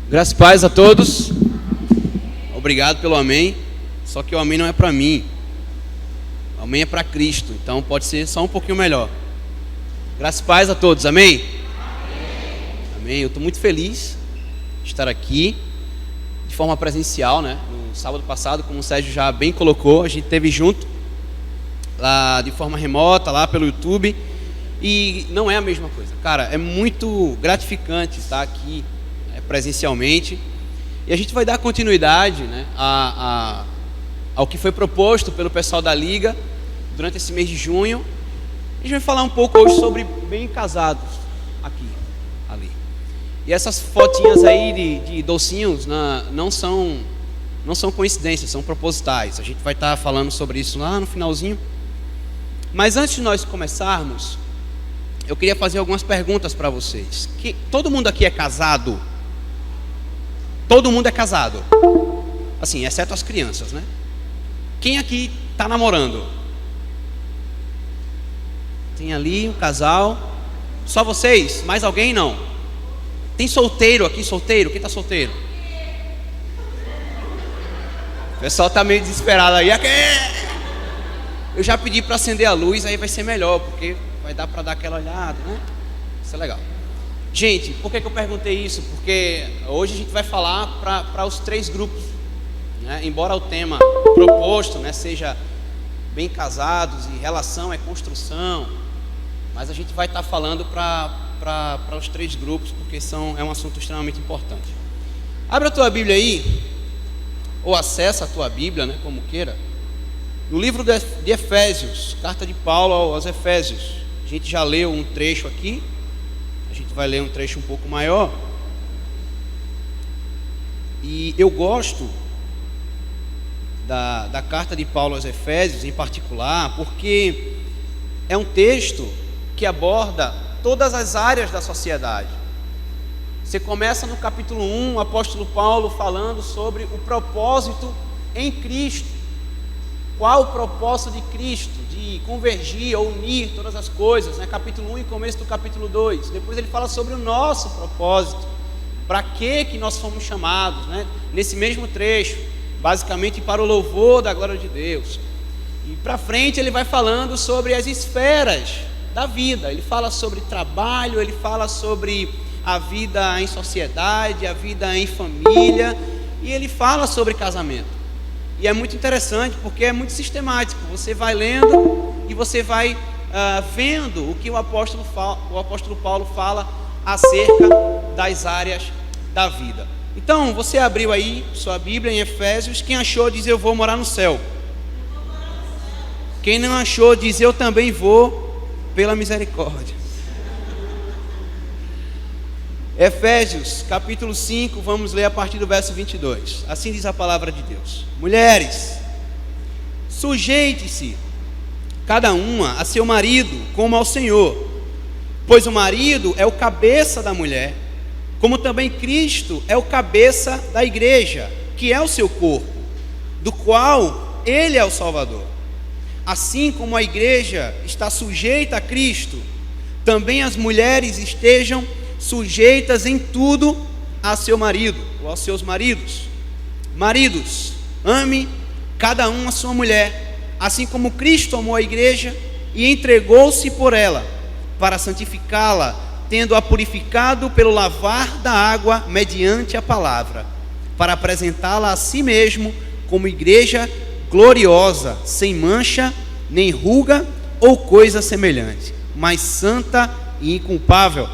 Graças e paz a todos. Obrigado pelo amém. Só que o amém não é para mim. O amém é para Cristo. Então pode ser só um pouquinho melhor. Graças e paz a todos. Amém? Amém. Eu estou muito feliz de estar aqui de forma presencial, né? No sábado passado, como o Sérgio já bem colocou, a gente esteve junto lá de forma remota, lá pelo YouTube. E não é a mesma coisa. Cara, é muito gratificante estar aqui presencialmente. E a gente vai dar continuidade, né, ao que foi proposto pelo pessoal da Liga durante esse mês de junho. A gente vai falar um pouco hoje sobre bem casados aqui, ali. E essas fotinhas aí de docinhos não são coincidências, são propositais. A gente vai estar falando sobre isso lá no finalzinho. Mas antes de nós começarmos, eu queria fazer algumas perguntas para vocês. Todo mundo aqui é casado? Todo mundo é casado, assim, exceto as crianças, né? Quem aqui está namorando? Tem ali um casal. Só vocês? Mais alguém? Não. Tem solteiro aqui? Solteiro? Quem está solteiro? O pessoal está meio desesperado aí. Eu já pedi para acender a luz, aí vai ser melhor, porque vai dar para dar aquela olhada, né? Isso é legal. Gente, por que eu perguntei isso? Porque hoje a gente vai falar para os três grupos, né? Embora o tema proposto, né, seja bem casados e relação é construção, mas a gente vai estar falando para os três grupos, porque é um assunto extremamente importante. Abre a tua Bíblia aí, ou acessa a tua Bíblia, né, como queira, no livro de Efésios, carta de Paulo aos Efésios. A gente já leu um trecho aqui. A gente vai ler um trecho um pouco maior. E eu gosto da carta de Paulo aos Efésios em particular, porque é um texto que aborda todas as áreas da sociedade. Você começa no capítulo 1, o apóstolo Paulo falando sobre o propósito em Cristo. Qual o propósito de Cristo? De convergir ou unir todas as coisas, né? Capítulo 1 e começo do capítulo 2. Depois ele fala sobre o nosso propósito. Para que nós fomos chamados, né? Nesse mesmo trecho, basicamente para o louvor da glória de Deus. E para frente ele vai falando sobre as esferas da vida. Ele fala sobre trabalho, ele fala sobre a vida em sociedade, a vida em família, e ele fala sobre casamento. E é muito interessante porque é muito sistemático. Você vai lendo e você vai vendo o que o apóstolo Paulo fala acerca das áreas da vida. Então, você abriu aí sua Bíblia em Efésios. Quem achou diz: eu vou morar no céu. Quem não achou diz: eu também vou, pela misericórdia. Efésios, capítulo 5, vamos ler a partir do verso 22. Assim diz a palavra de Deus: mulheres, sujeite-se cada uma a seu marido como ao Senhor, pois o marido é o cabeça da mulher, como também Cristo é o cabeça da igreja, que é o seu corpo, do qual ele é o Salvador. Assim como a igreja está sujeita a Cristo, também as mulheres estejam sujeitas em tudo a seu marido, ou aos seus maridos. Maridos, ame cada um a sua mulher, assim como Cristo amou a igreja e entregou-se por ela, para santificá-la, tendo-a purificado pelo lavar da água mediante a palavra, para apresentá-la a si mesmo como igreja gloriosa, sem mancha, nem ruga ou coisa semelhante, mas santa e inculpável.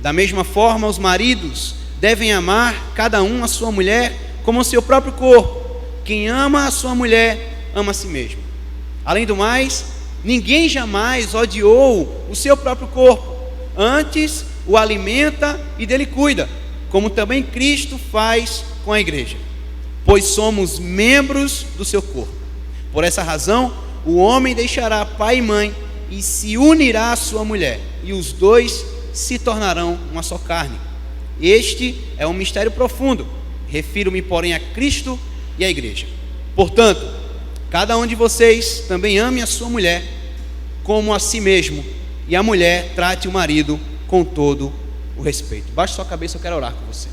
Da mesma forma, os maridos devem amar cada um a sua mulher como o seu próprio corpo. Quem ama a sua mulher, ama a si mesmo. Além do mais, ninguém jamais odiou o seu próprio corpo. Antes, o alimenta e dele cuida, como também Cristo faz com a igreja, pois somos membros do seu corpo. Por essa razão, o homem deixará pai e mãe e se unirá à sua mulher, e os dois se tornarão uma só carne. Este é um mistério profundo. Refiro-me, porém, a Cristo e à igreja. Portanto, cada um de vocês também ame a sua mulher como a si mesmo, e a mulher trate o marido com todo o respeito. Baixe sua cabeça, eu quero orar com você.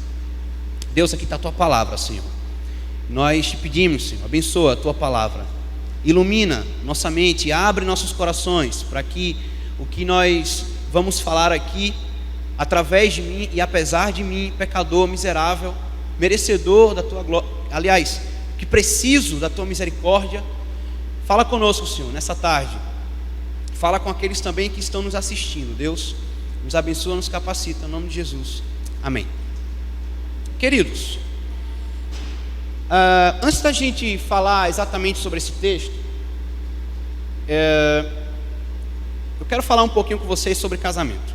Deus, aqui está a tua palavra, Senhor. Nós te pedimos, Senhor, abençoa a tua palavra, ilumina nossa mente, abre nossos corações, para que o que nós vamos falar aqui, através de mim e apesar de mim, pecador, miserável, merecedor da tua glória, aliás, que preciso da tua misericórdia, fala conosco, Senhor, nessa tarde. Fala com aqueles também que estão nos assistindo. Deus, nos abençoa, nos capacita, em nome de Jesus. Amém. Queridos, antes da gente falar exatamente sobre esse texto, eu quero falar um pouquinho com vocês sobre casamento.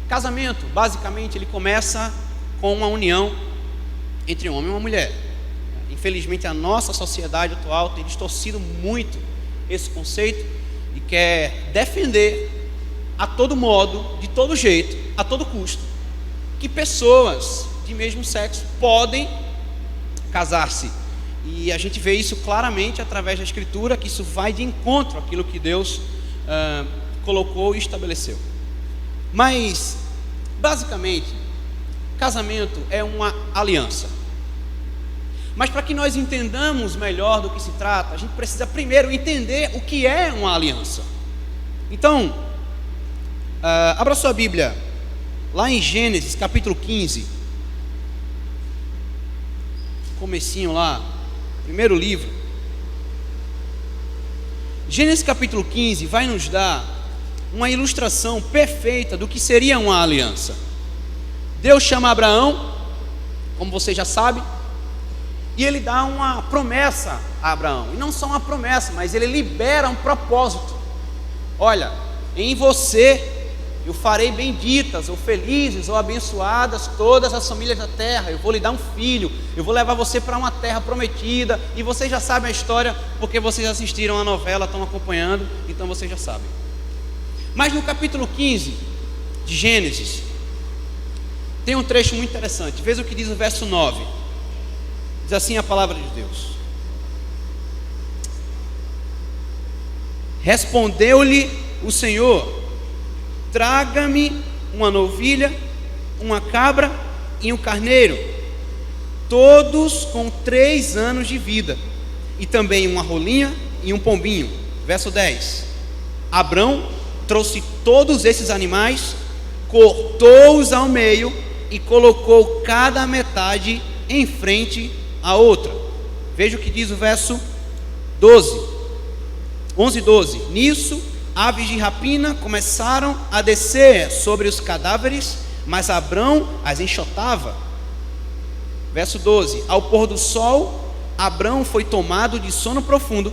Casamento, basicamente, ele começa com uma união entre um homem e uma mulher. Infelizmente, a nossa sociedade atual tem distorcido muito esse conceito e quer defender a todo modo, de todo jeito, a todo custo, que pessoas de mesmo sexo podem casar-se. E a gente vê isso claramente através da Escritura, que isso vai de encontro àquilo que Deus colocou e estabeleceu. Mas, basicamente, casamento é uma aliança. Mas para que nós entendamos melhor do que se trata, a gente precisa primeiro entender o que é uma aliança. Então, abra sua Bíblia, lá em Gênesis capítulo 15, comecinho lá, primeiro livro. Gênesis capítulo 15 vai nos dar uma ilustração perfeita do que seria uma aliança. Deus chama Abraão, como você já sabe, e ele dá uma promessa a Abraão. E não só uma promessa, mas ele libera um propósito. Olha, em você eu farei benditas, ou felizes, ou abençoadas todas as famílias da terra. Eu vou lhe dar um filho, eu vou levar você para uma terra prometida. E vocês já sabem a história, porque vocês assistiram a novela, estão acompanhando, então vocês já sabem. Mas no capítulo 15 de Gênesis, tem um trecho muito interessante. Veja o que diz o verso 9. Diz assim a palavra de Deus: respondeu-lhe o Senhor: traga-me uma novilha, uma cabra e um carneiro, todos com 3 anos de vida, e também uma rolinha e um pombinho. Verso 10: Abrão trouxe todos esses animais, cortou-os ao meio e colocou cada metade em frente à outra. Veja o que diz o verso 11 e 12. Nisso, aves de rapina começaram a descer sobre os cadáveres, mas Abrão as enxotava. Verso 12: ao pôr do sol, Abrão foi tomado de sono profundo,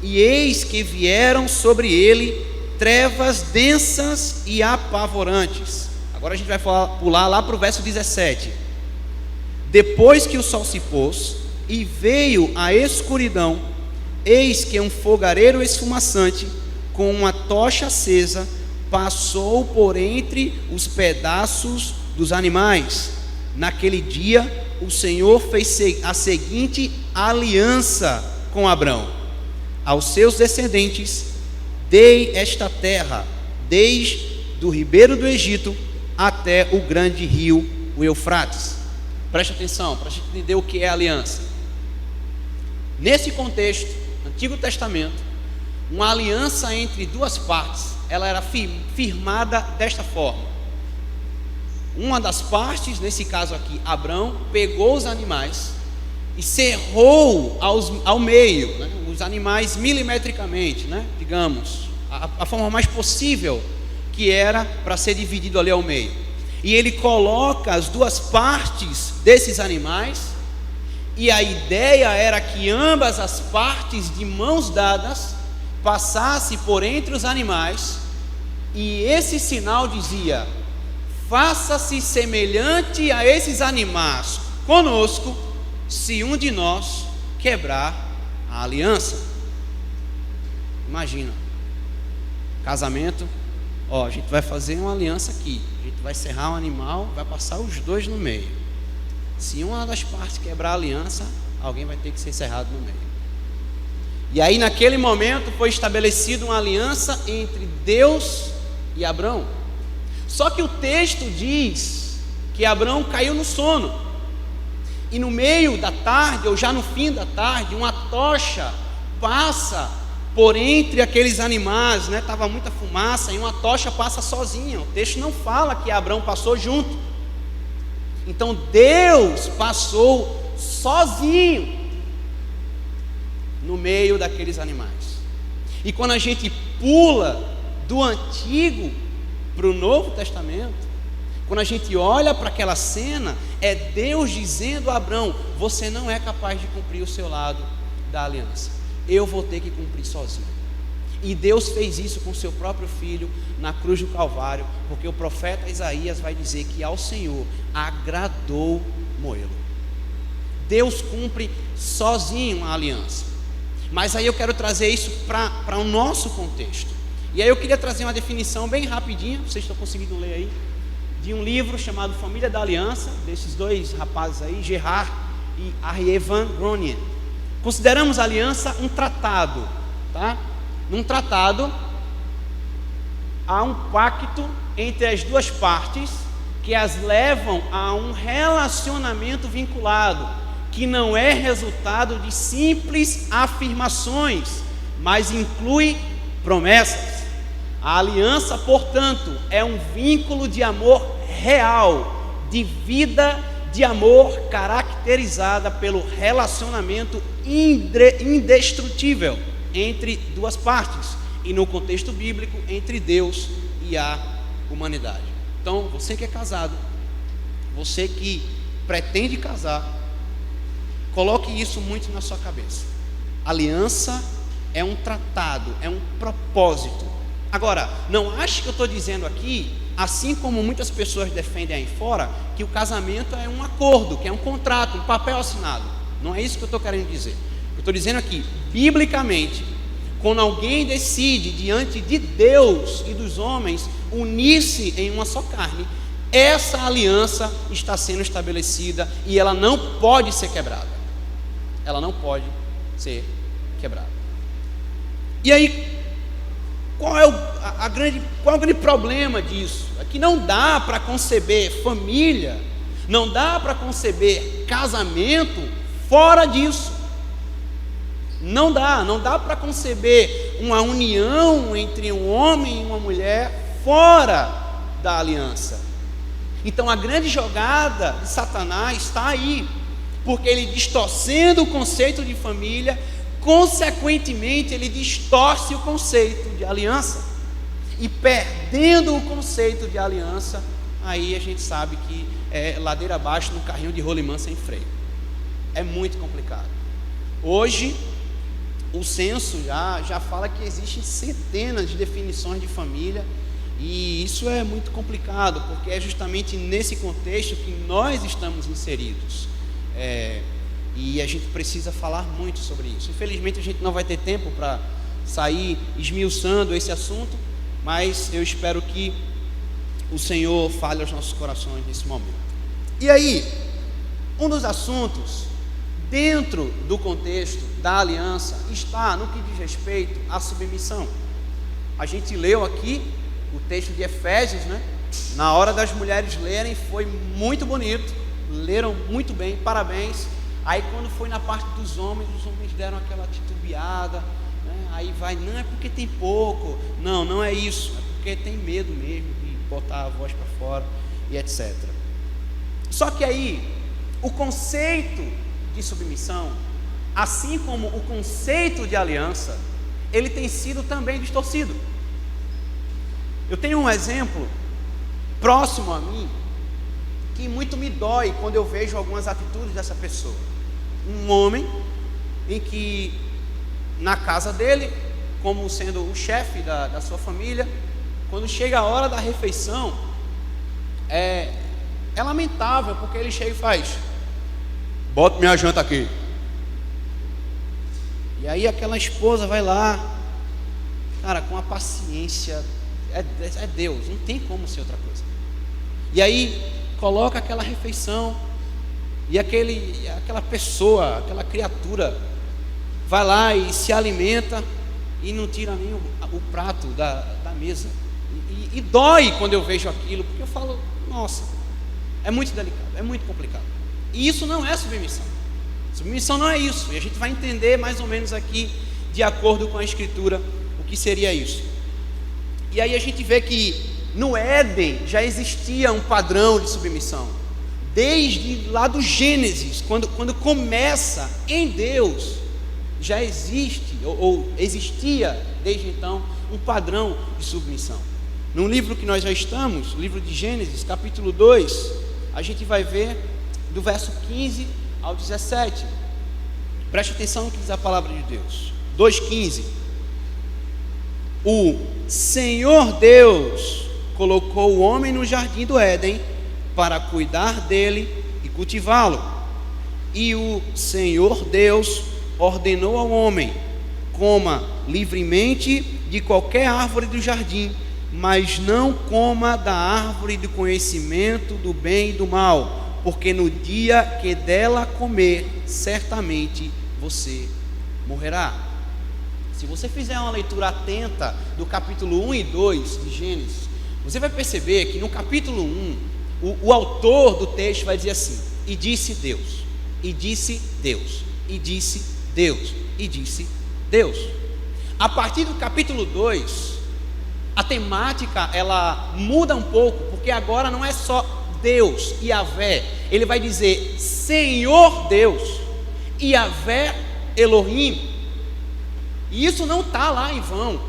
e eis que vieram sobre ele trevas densas e apavorantes. Agora a gente vai pular lá para o verso 17. Depois que o sol se pôs e veio a escuridão, eis que um fogareiro esfumaçante com uma tocha acesa passou por entre os pedaços dos animais. Naquele dia o Senhor fez a seguinte aliança com Abrão: aos seus descendentes dei esta terra, desde do ribeiro do Egito até o grande rio, o Eufrates. Preste atenção, para a gente entender o que é aliança. Nesse contexto, Antigo Testamento, uma aliança entre duas partes, ela era firmada desta forma: uma das partes, nesse caso aqui, Abrão, pegou os animais e cerrou ao meio, né, os animais milimetricamente, né, digamos, a forma mais possível que era para ser dividido ali ao meio. E ele coloca as duas partes desses animais, e a ideia era que ambas as partes, de mãos dadas, passasse por entre os animais, e esse sinal dizia: faça-se semelhante a esses animais conosco, se um de nós quebrar a aliança. Imagina, casamento, a gente vai fazer uma aliança aqui, a gente vai serrar um animal, vai passar os dois no meio. Se uma das partes quebrar a aliança, alguém vai ter que ser cerrado no meio. E aí naquele momento foi estabelecida uma aliança entre Deus e Abrão. Só que o texto diz que Abraão caiu no sono, e no meio da tarde, ou já no fim da tarde, uma tocha passa por entre aqueles animais, né? Estava muita fumaça, e uma tocha passa sozinha. O texto não fala que Abraão passou junto. Então Deus passou sozinho no meio daqueles animais. E quando a gente pula do Antigo para o Novo Testamento, quando a gente olha para aquela cena, é Deus dizendo a Abraão: você não é capaz de cumprir o seu lado da aliança, eu vou ter que cumprir sozinho. E Deus fez isso com seu próprio filho na cruz do Calvário, porque o profeta Isaías vai dizer que ao Senhor agradou moê-lo. Deus cumpre sozinho a aliança. Mas aí eu quero trazer isso para o nosso contexto. E aí eu queria trazer uma definição bem rapidinha, vocês estão conseguindo ler aí, de um livro chamado Família da Aliança, desses dois rapazes aí, Gerard e Aryeh Van Groningen. Consideramos a aliança um tratado, tá? Num tratado há um pacto entre as duas partes que as levam a um relacionamento vinculado, que não é resultado de simples afirmações, mas inclui promessas. A aliança, portanto, é um vínculo de amor real, de vida de amor caracterizada pelo relacionamento indestrutível entre duas partes, e no contexto bíblico, entre Deus e a humanidade. Então, você que é casado, você que pretende casar, coloque isso muito na sua cabeça. Aliança é um tratado, é um propósito. Agora, não ache que eu estou dizendo aqui, assim como muitas pessoas defendem aí fora, que o casamento é um acordo, que é um contrato, um papel assinado. Não é isso que eu estou querendo dizer. Eu estou dizendo aqui, biblicamente, quando alguém decide diante de Deus e dos homens unir-se em uma só carne, essa aliança está sendo estabelecida e ela não pode ser quebrada. Ela não pode ser quebrada. E aí, qual é o grande problema disso? É que não dá para conceber família, não dá para conceber casamento fora disso. Não dá para conceber uma união entre um homem e uma mulher fora da aliança. Então a grande jogada de Satanás está aí, porque ele, distorcendo o conceito de família, consequentemente ele distorce o conceito de aliança, e perdendo o conceito de aliança, aí a gente sabe que é ladeira abaixo no carrinho de rolimã sem freio. É muito complicado. Hoje o censo já fala que existem centenas de definições de família, e isso é muito complicado, porque é justamente nesse contexto que nós estamos inseridos. E a gente precisa falar muito sobre isso. Infelizmente a gente não vai ter tempo para sair esmiuçando esse assunto, mas eu espero que o Senhor fale aos nossos corações nesse momento. E aí, um dos assuntos dentro do contexto da aliança está no que diz respeito à submissão. A gente leu aqui o texto de Efésios, né? Na hora das mulheres lerem, foi muito bonito, leram muito bem, parabéns. Aí quando foi na parte dos homens, os homens deram aquela titubeada, né? Aí vai, não é porque tem pouco, não é isso, é porque tem medo mesmo de botar a voz para fora e etc. Só que aí, o conceito de submissão, assim como o conceito de aliança, ele tem sido também distorcido. Eu tenho um exemplo próximo a mim, que muito me dói quando eu vejo algumas atitudes dessa pessoa. Um homem em que na casa dele, como sendo o chefe da sua família, quando chega a hora da refeição, é lamentável, porque ele chega e faz: bota minha janta aqui. E aí aquela esposa vai lá, cara, com a paciência, é Deus, não tem como ser outra coisa. E aí coloca aquela refeição, e aquela pessoa, aquela criatura, vai lá e se alimenta, e não tira nem o prato da mesa. E dói quando eu vejo aquilo, porque eu falo, nossa, é muito delicado, é muito complicado. E isso não é submissão. Submissão não é isso. E a gente vai entender mais ou menos aqui, de acordo com a Escritura, o que seria isso. E aí a gente vê que no Éden já existia um padrão de submissão. Desde lá do Gênesis, quando começa em Deus, já existe, ou existia desde então, um padrão de submissão. No livro que nós já estamos, o livro de Gênesis, capítulo 2, a gente vai ver do verso 15 ao 17. Preste atenção no que diz a palavra de Deus. 2,15. O Senhor Deus colocou o homem no jardim do Éden para cuidar dele e cultivá-lo. E o Senhor Deus ordenou ao homem: coma livremente de qualquer árvore do jardim, mas não coma da árvore do conhecimento do bem e do mal, porque no dia que dela comer, certamente você morrerá. Se você fizer uma leitura atenta do capítulo 1 e 2 de Gênesis, você vai perceber que no capítulo 1, o autor do texto vai dizer assim: e disse Deus, e disse Deus, e disse Deus, e disse Deus. A partir do capítulo 2, a temática ela muda um pouco, porque agora não é só Deus, Yahvé. Ele vai dizer Senhor Deus, Yahvé Elohim. E isso não está lá em vão.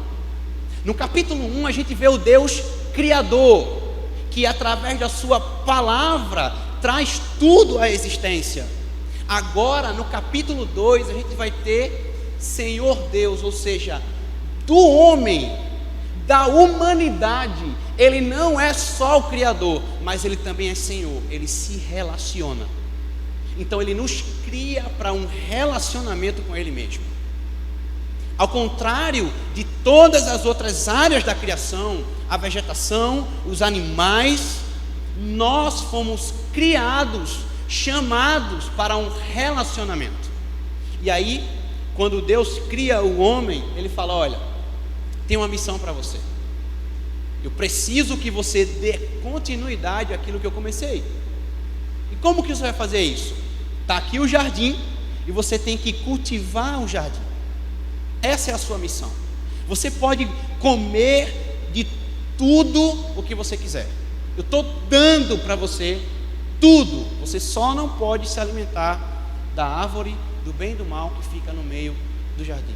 No capítulo 1 a gente vê o Deus Criador, que através da sua palavra traz tudo à existência. Agora no capítulo 2 a gente vai ter Senhor Deus, ou seja, do homem, da humanidade. Ele não é só o Criador, mas Ele também é Senhor. Ele se relaciona. Então Ele nos cria para um relacionamento com Ele mesmo. Ao contrário de todas as outras áreas da criação, a vegetação, os animais, nós fomos criados, chamados para um relacionamento. E aí, quando Deus cria o homem, Ele fala: olha, tem uma missão para você. Eu preciso que você dê continuidade àquilo que eu comecei. E como que você vai fazer isso? Está aqui o jardim e você tem que cultivar o jardim. Essa é a sua missão. Você pode comer de tudo o que você quiser. Eu estou dando para você tudo. Você só não pode se alimentar da árvore do bem e do mal que fica no meio do jardim.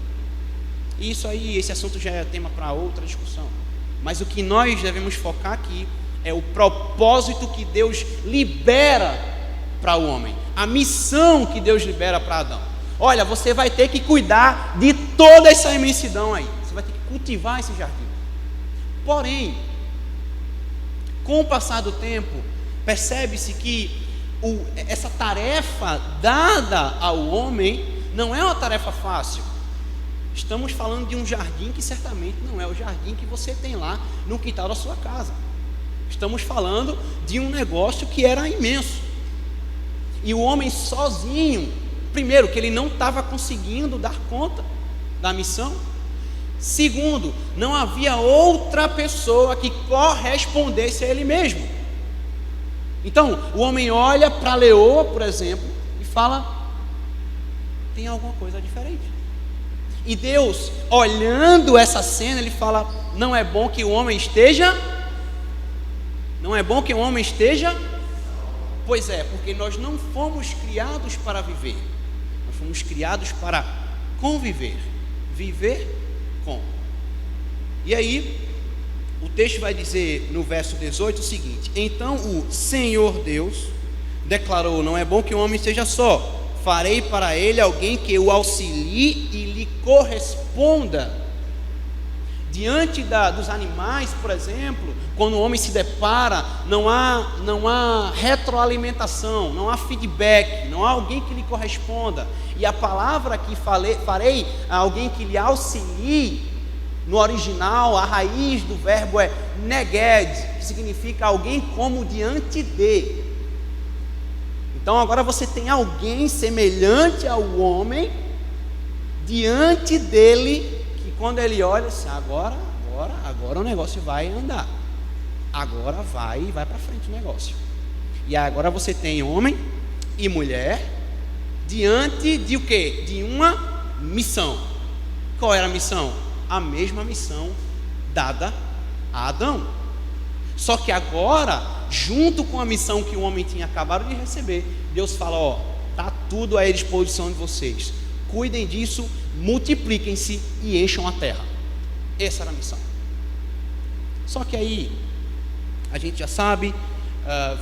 Isso aí, esse assunto já é tema para outra discussão. Mas o que nós devemos focar aqui é o propósito que Deus libera para o homem. A missão que Deus libera para Adão. Olha, você vai ter que cuidar de toda essa imensidão aí. Você vai ter que cultivar esse jardim. Porém, com o passar do tempo, percebe-se que essa tarefa dada ao homem não é uma tarefa fácil. Estamos falando de um jardim que certamente não é o jardim que você tem lá no quintal da sua casa. Estamos falando de um negócio que era imenso. E o homem sozinho, primeiro, que ele não estava conseguindo dar conta da missão. Segundo, não havia outra pessoa que correspondesse a ele mesmo. Então, o homem olha para a leoa, por exemplo, e fala: tem alguma coisa diferente. E Deus, olhando essa cena, Ele fala: não é bom que o homem esteja? Não é bom que o homem esteja? Pois é, porque nós não fomos criados para viver. Nós fomos criados para conviver. Viver com. E aí, o texto vai dizer no verso 18 o seguinte: então o Senhor Deus declarou: não é bom que o homem esteja só. Farei para ele alguém que o auxilie e lhe corresponda. Diante dos animais, por exemplo, quando o homem se depara, não há retroalimentação, não há feedback, não há alguém que lhe corresponda. E a palavra que farei a alguém que lhe auxilie, no original, a raiz do verbo é neged, que significa alguém como diante de. Então agora você tem alguém semelhante ao homem diante dele, que quando ele olha, assim, agora o negócio vai andar. agora vai para frente o negócio. E agora você tem homem e mulher diante de o quê? De uma missão. Qual era a missão? A mesma missão dada a Adão. Só que agora, junto com a missão que o homem tinha acabado de receber, Deus fala: ó, tá tudo à disposição de vocês. Cuidem disso, multipliquem-se e encham a terra. Essa era a missão. Só que aí, a gente já sabe,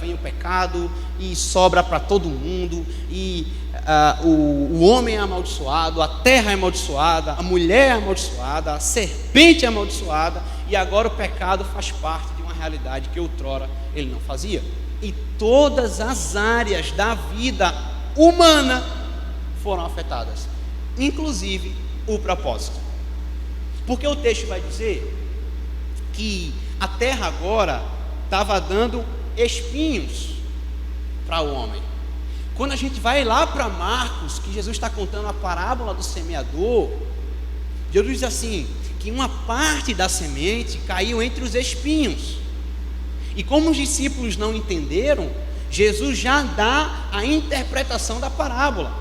vem o pecado e sobra para todo mundo, e o homem é amaldiçoado, a terra é amaldiçoada, a mulher é amaldiçoada, a serpente é amaldiçoada, e agora o pecado faz parte de uma realidade que outrora ele não fazia. E todas as áreas da vida humana foram afetadas, inclusive o propósito. Porque o texto vai dizer que a terra agora estava dando espinhos para o homem. Quando a gente vai lá para Marcos, que Jesus está contando a parábola do semeador, Jesus diz assim, que uma parte da semente caiu entre os espinhos. E como os discípulos não entenderam, Jesus já dá a interpretação da parábola,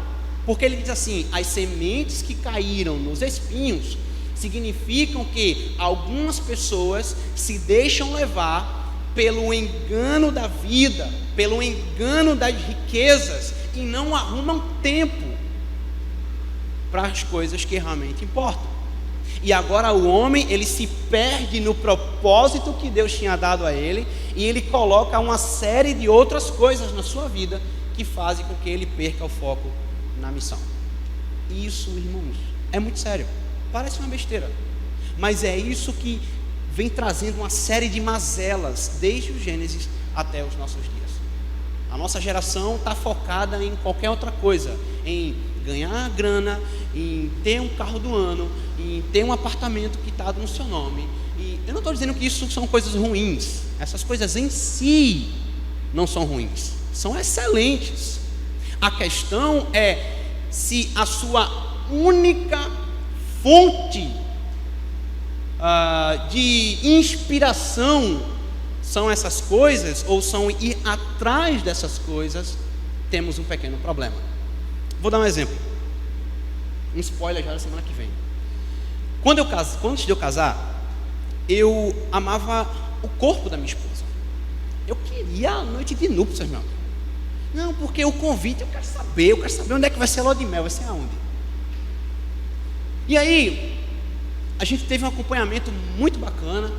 porque ele diz assim: as sementes que caíram nos espinhos significam que algumas pessoas se deixam levar pelo engano da vida, pelo engano das riquezas, e não arrumam tempo para as coisas que realmente importam. E agora o homem, ele se perde no propósito que Deus tinha dado a ele, e ele coloca uma série de outras coisas na sua vida que fazem com que ele perca o foco na missão. Isso, irmãos, é muito sério. Parece uma besteira, mas é isso que vem trazendo uma série de mazelas desde o Gênesis até os nossos dias. A nossa geração está focada em qualquer outra coisa, em ganhar grana, em ter um carro do ano, em ter um apartamento quitado no seu nome. E eu não estou dizendo que isso são coisas ruins. Essas coisas em si não são ruins, são excelentes. A questão é se a sua única fonte de inspiração são essas coisas, ou são ir atrás dessas coisas. Temos um pequeno problema. Vou dar um exemplo, um spoiler já da semana que vem. Antes de eu casar, eu amava o corpo da minha esposa. Eu queria a noite de núpcias, meu amigo. Não, porque o convite eu quero saber onde é que vai ser a lua de mel, vai ser aonde. E aí, a gente teve um acompanhamento muito bacana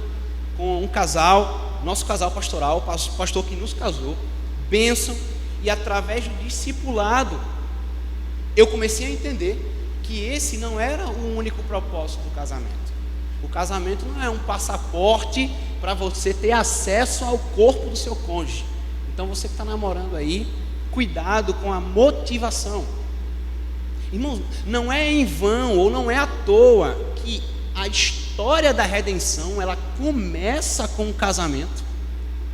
com um casal, nosso casal pastoral, o pastor que nos casou, bênção, e através do discipulado, eu comecei a entender que esse não era o único propósito do casamento. O casamento não é um passaporte para você ter acesso ao corpo do seu cônjuge. Então você que está namorando aí, cuidado com a motivação. Irmãos, não é em vão ou não é à toa que a história da redenção, ela começa com o casamento,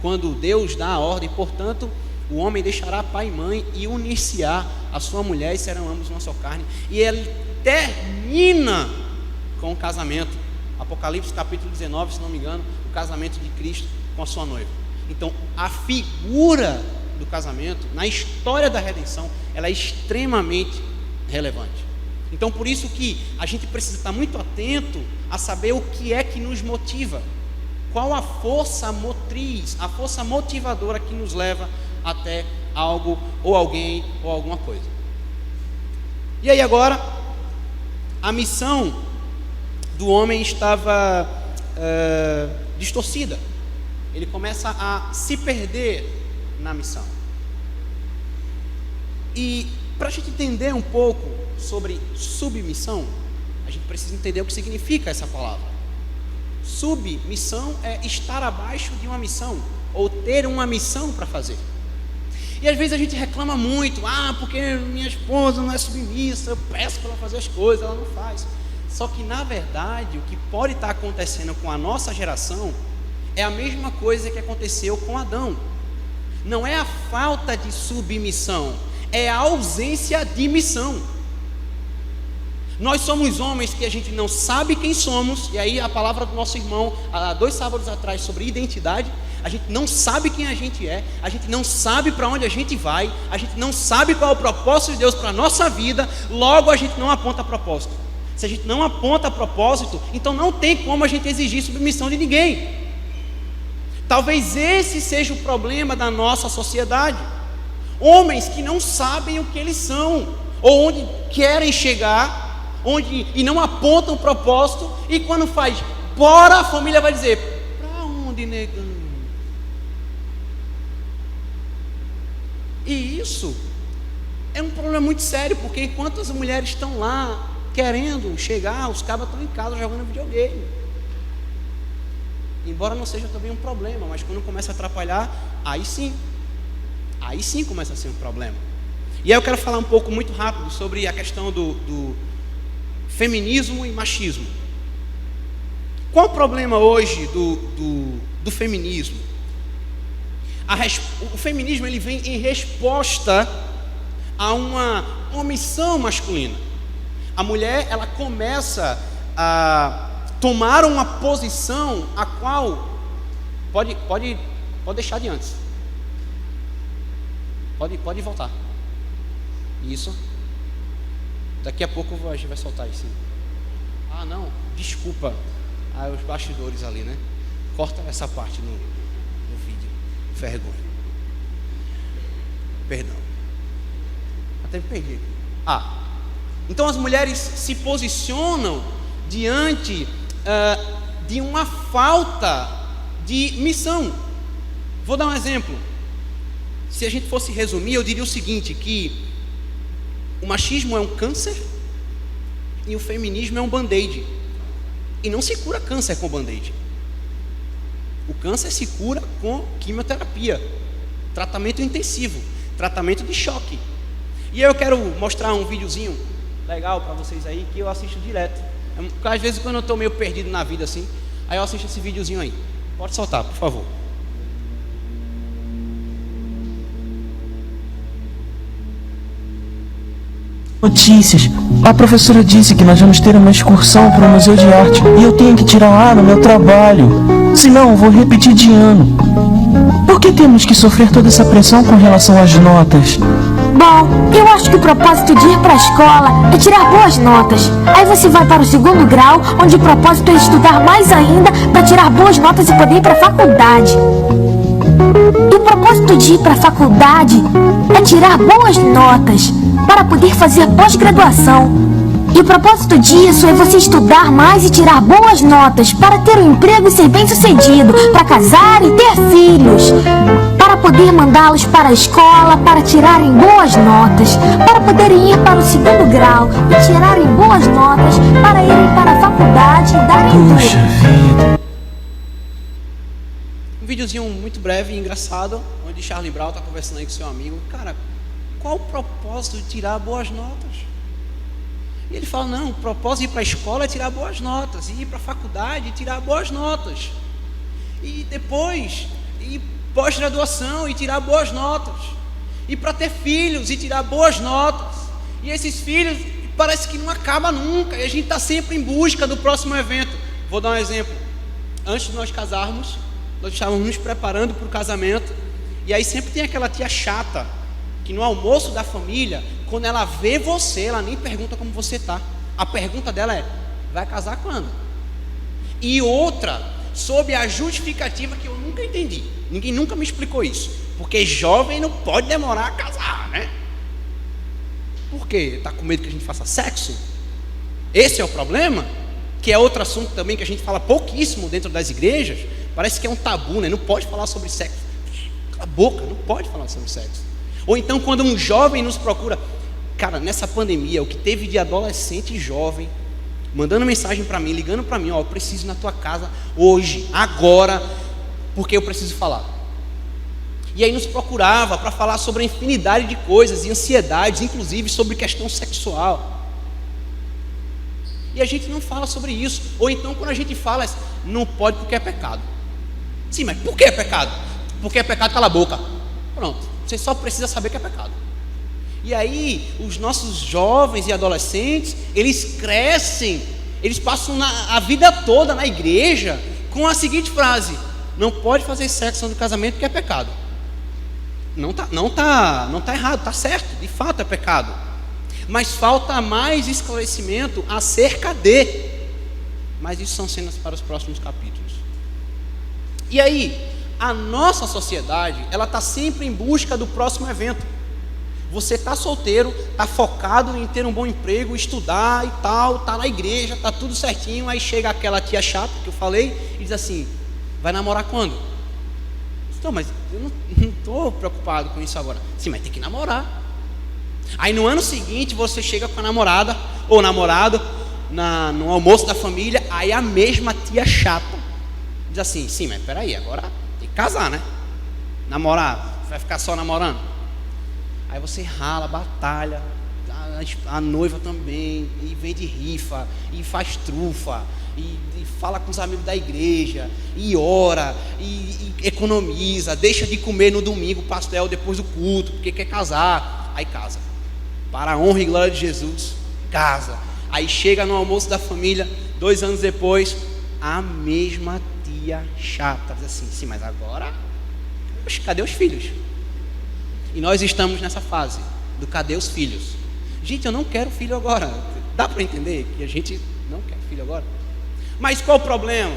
quando Deus dá a ordem. Portanto, o homem deixará pai e mãe e unir-se-á a sua mulher, e serão ambos uma só carne. E ele termina com o casamento. Apocalipse capítulo 19, se não me engano, o casamento de Cristo com a sua noiva. Então, a figura do casamento, na história da redenção, ela é extremamente relevante. Então, por isso que a gente precisa estar muito atento a saber o que é que nos motiva. Qual a força motriz, a força motivadora que nos leva até algo, ou alguém, ou alguma coisa. E aí agora, a missão do homem estava distorcida. Ele começa a se perder na missão. E para a gente entender um pouco sobre submissão, a gente precisa entender o que significa essa palavra. Submissão é estar abaixo de uma missão, ou ter uma missão para fazer. E às vezes a gente reclama muito: porque minha esposa não é submissa, eu peço para ela fazer as coisas, ela não faz. Só que na verdade, o que pode estar acontecendo com a nossa geração é a mesma coisa que aconteceu com Adão. Não é a falta de submissão, é a ausência de missão. Nós somos homens que a gente não sabe quem somos, e aí a palavra do nosso irmão, há 2 sábados atrás, sobre identidade, a gente não sabe quem a gente é, a gente não sabe para onde a gente vai, a gente não sabe qual é o propósito de Deus para a nossa vida, logo a gente não aponta propósito. Se a gente não aponta propósito, então não tem como a gente exigir submissão de ninguém. Talvez esse seja o problema da nossa sociedade. Homens que não sabem o que eles são, ou onde querem chegar, e não apontam propósito, e quando faz, bora, a família vai dizer, para onde, negão? E isso é um problema muito sério, porque enquanto as mulheres estão lá querendo chegar, os cabas estão em casa jogando videogame. Embora não seja também um problema, mas quando começa a atrapalhar, aí sim começa a ser um problema. E aí eu quero falar um pouco muito rápido sobre a questão do feminismo e machismo. Qual o problema hoje do feminismo? O feminismo ele vem em resposta a uma omissão masculina. A mulher ela começa a tomar uma posição a qual pode deixar de antes. Pode voltar. Isso. Daqui a pouco a gente vai soltar isso. Ah, não, desculpa. Os bastidores ali, né? Corta essa parte no vídeo. Vergonha. Perdão. Até me perdi aqui. Então as mulheres se posicionam diante de uma falta de missão. Vou dar um exemplo. Se a gente fosse resumir, eu diria o seguinte, que o machismo é um câncer e o feminismo é um band-aid. E não se cura câncer com band-aid. O câncer se cura com quimioterapia, tratamento intensivo, tratamento de choque. E eu quero mostrar um videozinho legal para vocês aí, que eu assisto direto. Às vezes quando eu estou meio perdido na vida assim, aí eu assisto esse videozinho aí. Pode soltar, por favor. Notícias. A professora disse que nós vamos ter uma excursão para o Museu de Arte e eu tenho que tirar A no meu trabalho, senão eu vou repetir de ano. Por que temos que sofrer toda essa pressão com relação às notas? Bom, eu acho que o propósito de ir para a escola é tirar boas notas. Aí você vai para o 2º grau, onde o propósito é estudar mais ainda para tirar boas notas e poder ir para a faculdade. E o propósito de ir para a faculdade é tirar boas notas para poder fazer pós-graduação. E o propósito disso é você estudar mais e tirar boas notas para ter um emprego e ser bem-sucedido, para casar e ter filhos, para poder mandá-los para a escola, para tirarem boas notas, para poderem ir para o 2º grau e tirarem boas notas, para irem para a faculdade e darem Puxa vida. Um videozinho muito breve e engraçado, onde Charlie Brown está conversando aí com seu amigo. Cara, qual o propósito de tirar boas notas? E ele fala, não, o propósito de ir para a escola é tirar boas notas, e ir para a faculdade é tirar boas notas, e depois ir pós-graduação e tirar boas notas, e para ter filhos e tirar boas notas, e esses filhos parece que não acaba nunca, e a gente está sempre em busca do próximo evento. Vou dar um exemplo. Antes de nós casarmos, nós estávamos nos preparando para o casamento, e aí sempre tem aquela tia chata, que no almoço da família, quando ela vê você, ela nem pergunta como você está. A pergunta dela é, vai casar quando? E outra, sob a justificativa que eu nunca entendi, ninguém nunca me explicou isso, porque jovem não pode demorar a casar, né? Por quê? Está com medo que a gente faça sexo? Esse é o problema? Que é outro assunto também que a gente fala pouquíssimo dentro das igrejas. Parece que é um tabu, né? Não pode falar sobre sexo. Cala a boca, não pode falar sobre sexo. Ou então quando um jovem nos procura, cara, nessa pandemia, o que teve de adolescente e jovem mandando mensagem para mim, ligando para mim, ó, eu preciso ir na tua casa hoje, agora, porque eu preciso falar. E aí nos procurava para falar sobre a infinidade de coisas e ansiedades, inclusive sobre questão sexual. E a gente não fala sobre isso. Ou então quando a gente fala, não pode porque é pecado. Sim, mas por que é pecado? Porque é pecado, cala a boca. Pronto. Você só precisa saber que é pecado. E aí, os nossos jovens e adolescentes, eles crescem, eles passam a vida toda na igreja com a seguinte frase: não pode fazer sexo antes do casamento porque é pecado. Não tá errado, está certo, de fato é pecado. Mas falta mais esclarecimento acerca de. Mas isso são cenas para os próximos capítulos. E aí, a nossa sociedade, ela está sempre em busca do próximo evento. Você está solteiro, está focado em ter um bom emprego, estudar e tal, está na igreja, está tudo certinho. Aí chega aquela tia chata que eu falei e diz assim: vai namorar quando? Não, mas eu não estou preocupado com isso agora. Sim, mas tem que namorar. Aí no ano seguinte você chega com a namorada ou namorado no almoço da família. Aí a mesma tia chata diz assim: sim, mas peraí, agora tem que casar, né? Namorar, vai ficar só namorando? Aí você rala, batalha, a noiva também, e vende rifa, e faz trufa, e fala com os amigos da igreja, e ora, e economiza, deixa de comer no domingo pastel depois do culto, porque quer casar. Aí casa, para a honra e glória de Jesus, casa. Aí chega no almoço da família, 2 anos depois, a mesma tia chata, diz assim: sim, mas agora, cadê os filhos? E nós estamos nessa fase do cadê os filhos? Gente, eu não quero filho agora. Dá para entender que a gente não quer filho agora? Mas qual o problema?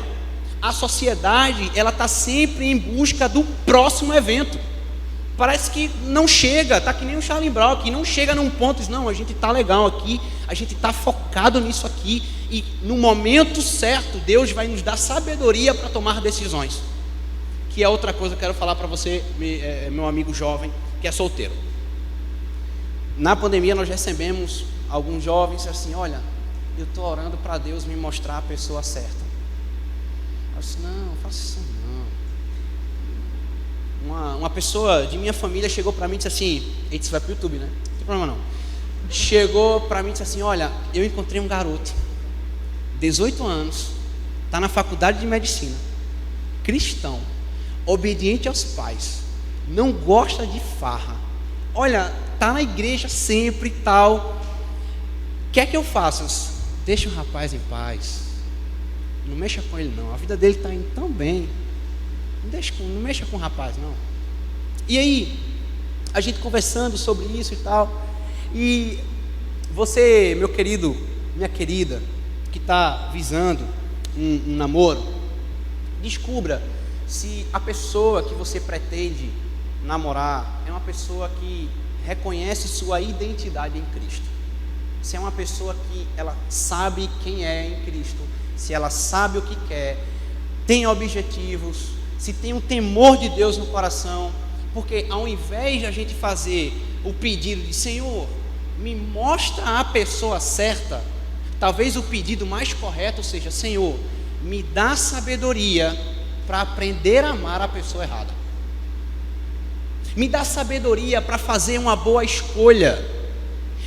A sociedade, ela está sempre em busca do próximo evento. Parece que não chega, está que nem o Charlie Brown, que não chega num ponto, diz: não, a gente está legal aqui, a gente está focado nisso aqui, e no momento certo, Deus vai nos dar sabedoria para tomar decisões. Que é outra coisa que eu quero falar para você, meu amigo jovem, que é solteiro. Na pandemia nós recebemos alguns jovens assim: olha, eu estou orando para Deus me mostrar a pessoa certa. Eu disse: não, faça isso não. Uma pessoa de minha família chegou para mim e disse assim: isso vai para o YouTube, né? Não tem problema não. Chegou para mim e disse assim: olha, eu encontrei um garoto, 18 anos, está na faculdade de medicina, cristão, obediente aos pais, não gosta de farra, olha, está na igreja sempre e tal. O que é que eu faço? Deixa o rapaz em paz, não mexa com ele não, a vida dele está indo tão bem, não mexa com o rapaz não. E aí, a gente conversando sobre isso e tal, e você, meu querido, minha querida, que está visando um namoro, descubra se a pessoa que você pretende namorar é uma pessoa que reconhece sua identidade em Cristo. Se é uma pessoa que ela sabe quem é em Cristo, se ela sabe o que quer, tem objetivos, se tem um temor de Deus no coração. Porque ao invés de a gente fazer o pedido de: Senhor, me mostra a pessoa certa, talvez o pedido mais correto seja: Senhor, me dá sabedoria para aprender a amar a pessoa errada. Me dá sabedoria para fazer uma boa escolha.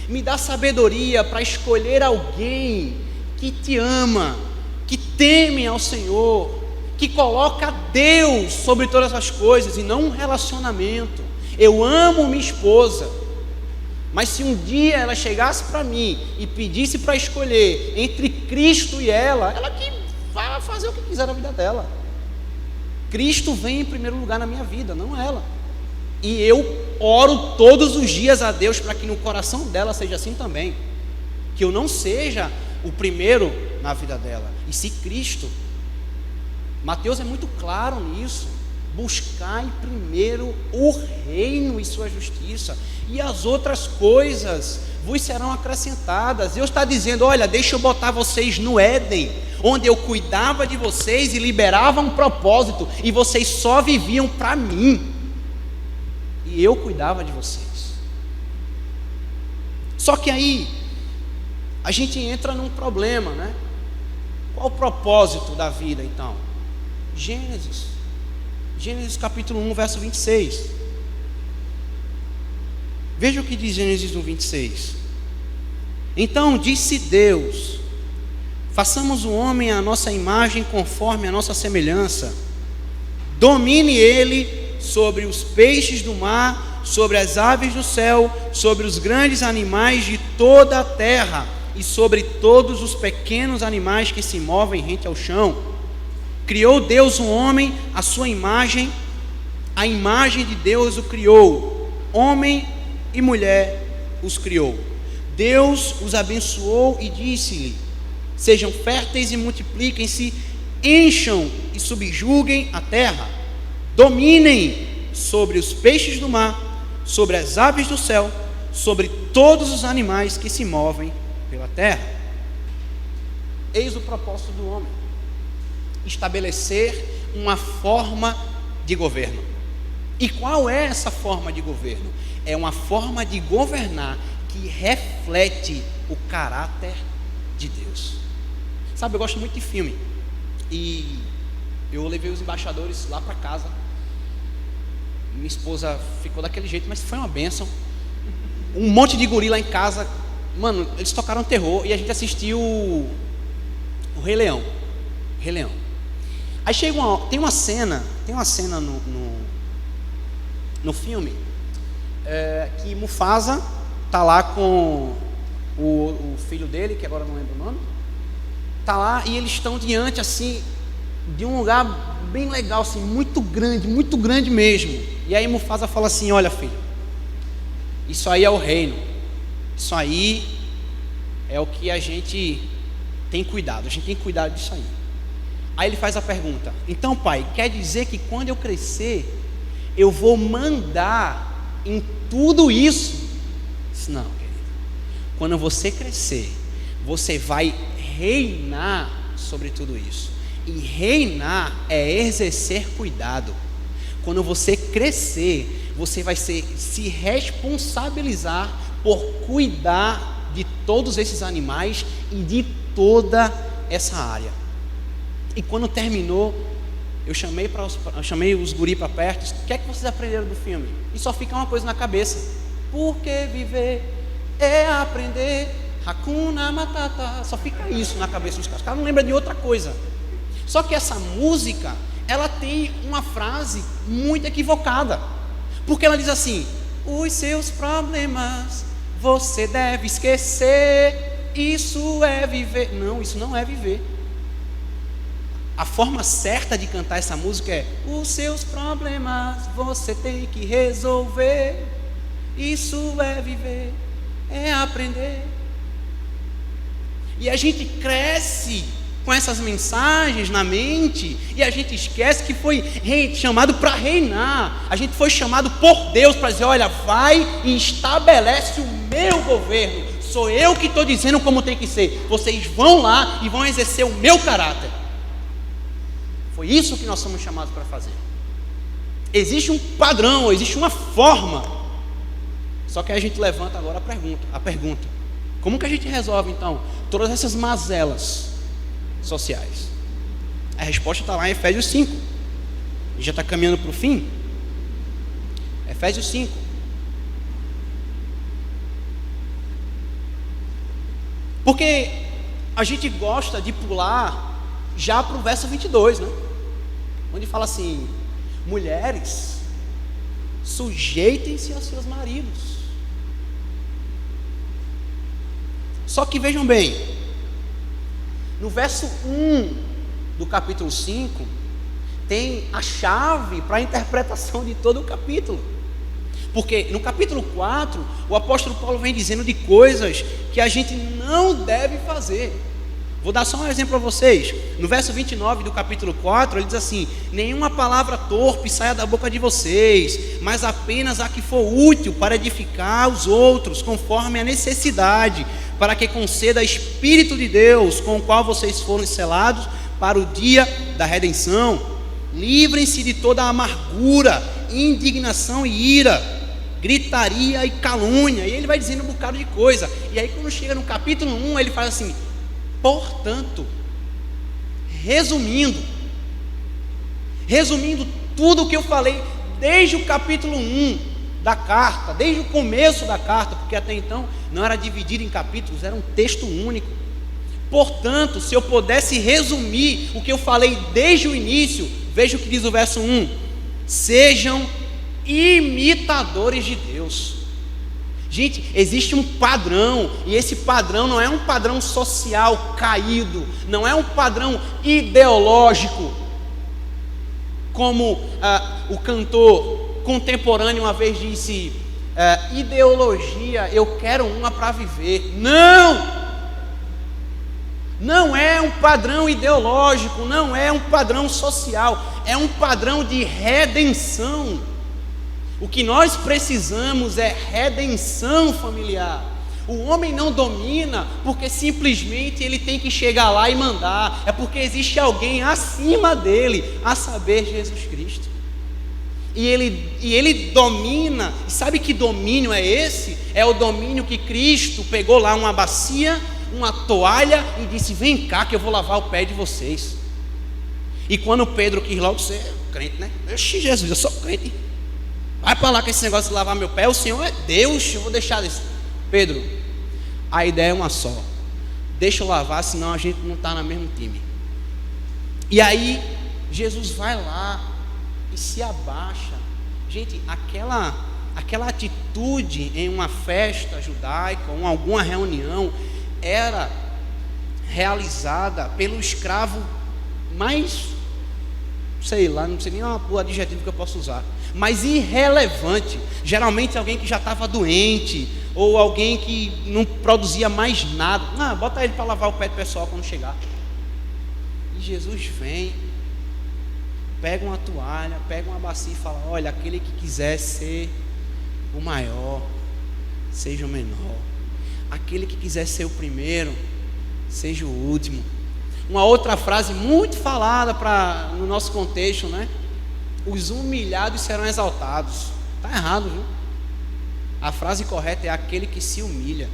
Me dá sabedoria para escolher alguém que te ama, que teme ao Senhor, que coloca Deus sobre todas as coisas e não um relacionamento. Eu amo minha esposa, mas se um dia ela chegasse para mim e pedisse para escolher entre Cristo e ela que vai fazer o que quiser na vida dela. Cristo vem em primeiro lugar na minha vida, não ela. E eu oro todos os dias a Deus para que no coração dela seja assim também, que eu não seja o primeiro na vida dela, e se Cristo. Mateus é muito claro nisso: buscai primeiro o reino e sua justiça, e as outras coisas vos serão acrescentadas. Deus está dizendo: olha, deixa eu botar vocês no Éden, onde eu cuidava de vocês e liberava um propósito, e vocês só viviam para mim, e eu cuidava de vocês. Só que aí a gente entra num problema, né? Qual o propósito da vida então? Gênesis capítulo 1, verso 26. Veja o que diz Gênesis 1, 26. Então disse Deus: façamos o homem à nossa imagem, conforme a nossa semelhança. Domine ele sobre os peixes do mar, sobre as aves do céu, sobre os grandes animais de toda a terra, e sobre todos os pequenos animais que se movem rente ao chão. Criou Deus um homem, à sua imagem, a imagem de Deus o criou, homem e mulher os criou. Deus os abençoou e disse-lhe: sejam férteis e multipliquem-se, encham e subjuguem a terra, dominem sobre os peixes do mar, sobre as aves do céu, sobre todos os animais que se movem pela terra. Eis o propósito do homem: estabelecer uma forma de governo. E qual é essa forma de governo? É uma forma de governar que reflete o caráter de Deus. Sabe, eu gosto muito de filme, e eu levei os embaixadores lá para casa. Minha esposa ficou daquele jeito, mas foi uma bênção. Um monte de guri lá em casa. Mano, eles tocaram terror e a gente assistiu o Rei Leão. Rei Leão. Aí chega tem uma cena no filme que Mufasa tá lá com o filho dele, que agora não lembro o nome. Tá lá e eles estão diante assim de um lugar bem legal, assim, muito grande mesmo. E aí Mufasa fala assim: olha, filho, isso aí é o reino, isso aí é o que a gente tem cuidado, a gente tem cuidado disso aí. Aí ele faz a pergunta: então, pai, quer dizer que quando eu crescer eu vou mandar em tudo isso? Disse: não, querido, quando você crescer você vai reinar sobre tudo isso. E reinar é exercer cuidado. Quando você crescer, você vai se responsabilizar por cuidar de todos esses animais e de toda essa área. E quando terminou, eu chamei os guri para perto. O que é que vocês aprenderam do filme? E só fica uma coisa na cabeça: porque viver é aprender. Hakuna Matata. Só fica isso na cabeça dos caras. Os caras não lembram de outra coisa. Só que essa música, ela tem uma frase muito equivocada, porque ela diz assim: os seus problemas você deve esquecer, isso é viver. Não, isso não é viver. A forma certa de cantar essa música é: os seus problemas você tem que resolver, isso é viver, é aprender. E a gente cresce com essas mensagens na mente, e a gente esquece que foi chamado para reinar. A gente foi chamado por Deus para dizer: olha, vai e estabelece o meu governo, sou eu que estou dizendo como tem que ser, vocês vão lá e vão exercer o meu caráter. Foi isso que nós somos chamados para fazer. Existe um padrão, existe uma forma. Só que a gente levanta agora a pergunta: como que a gente resolve então todas essas mazelas sociais? A resposta está lá em Efésios 5. A gente já está caminhando para o fim. Efésios 5. Porque a gente gosta de pular já para o verso 22, né? Onde fala assim: mulheres, sujeitem-se aos seus maridos. Só que vejam bem, no verso 1 do capítulo 5, tem a chave para a interpretação de todo o capítulo. Porque no capítulo 4, o apóstolo Paulo vem dizendo de coisas que a gente não deve fazer. Vou dar só um exemplo para vocês. No verso 29 do capítulo 4, ele diz assim: nenhuma palavra torpe saia da boca de vocês, mas apenas a que for útil para edificar os outros, conforme a necessidade, para que conceda Espírito de Deus, com o qual vocês foram selados para o dia da redenção. Livrem-se de toda amargura, indignação e ira, gritaria e calúnia. E ele vai dizendo um bocado de coisa. E aí quando chega no capítulo 1, ele faz assim: portanto, resumindo tudo o que eu falei desde o capítulo 1 da carta, desde o começo da carta, porque até então não era dividido em capítulos, era um texto único. Portanto, se eu pudesse resumir o que eu falei desde o início, veja o que diz o verso 1: sejam imitadores de Deus. Gente, existe um padrão, e esse padrão não é um padrão social caído, não é um padrão ideológico, como o cantor contemporâneo uma vez disse, ideologia, eu quero uma para viver. Não é um padrão ideológico, não é um padrão social, é um padrão de redenção. O que nós precisamos é redenção familiar. O homem não domina porque simplesmente ele tem que chegar lá e mandar. É porque existe alguém acima dele, a saber, Jesus Cristo. E ele domina. E sabe que domínio é esse? É o domínio que Cristo pegou lá uma bacia, uma toalha e disse: vem cá que eu vou lavar o pé de vocês. E quando Pedro quis logo ser crente, né? Oxi, Jesus, eu sou crente. Vai para lá com esse negócio de lavar meu pé. O Senhor é Deus, eu vou deixar isso. Pedro, a ideia é uma só: deixa eu lavar, senão a gente não está no mesmo time. E aí Jesus vai lá e se abaixa. Gente, aquela atitude em uma festa judaica, ou em alguma reunião, era realizada pelo escravo mais, sei lá, não sei nem o adjetivo que eu posso usar, mas irrelevante. Geralmente alguém que já estava doente, ou alguém que não produzia mais nada. Não, bota ele para lavar o pé do pessoal quando chegar. E Jesus vem, pega uma toalha, pega uma bacia e fala: olha, aquele que quiser ser o maior, seja o menor. Aquele que quiser ser o primeiro, seja o último. Uma outra frase muito falada no nosso contexto, né? Os humilhados serão exaltados. Está errado, viu? A frase correta é aquele que se humilha.